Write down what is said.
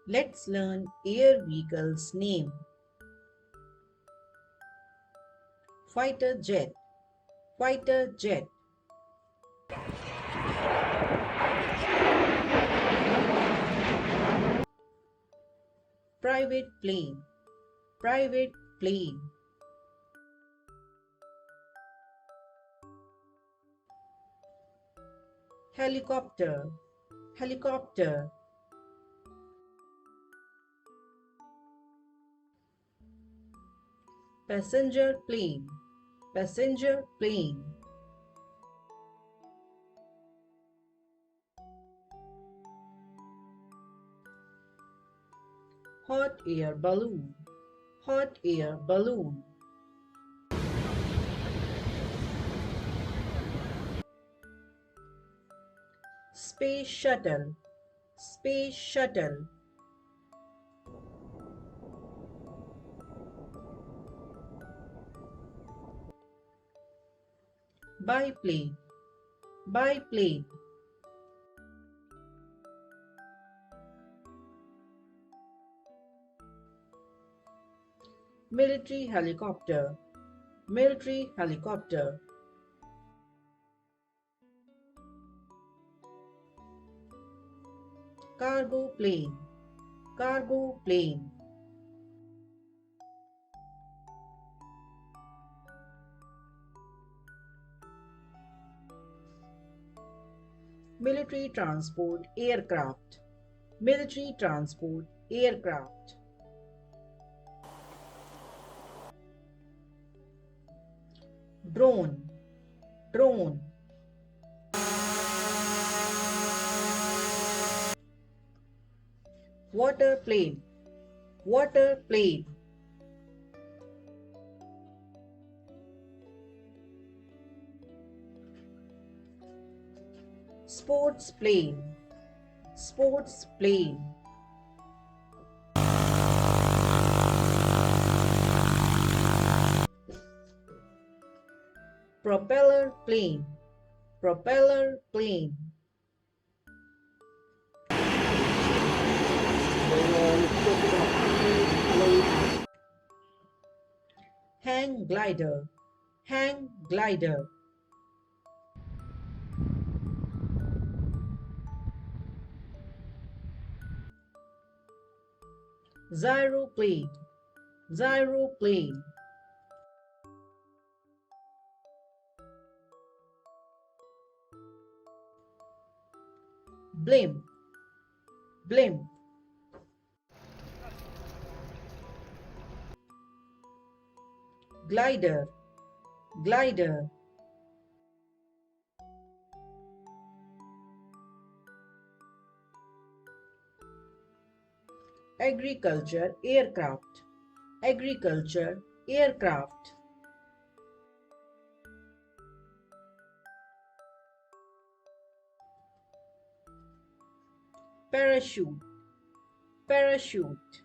Let's learn air vehicle's name. Fighter jet, fighter jet. Private plane, private plane. Helicopter, helicopter. Passenger plane, passenger plane. Hot air balloon, hot air balloon. Space shuttle, space shuttle. Biplane, biplane. Military helicopter, military helicopter. Cargo plane, cargo plane. Military transport aircraft, military transport aircraft. Drone, drone. Water plane, water plane. Sports plane, sports plane. Propeller plane, propeller plane. Hang glider, hang glider. Gyroplane, gyroplane. Blimp, blimp. Glider, glider. Agriculture aircraft, agriculture aircraft. Parachute, parachute.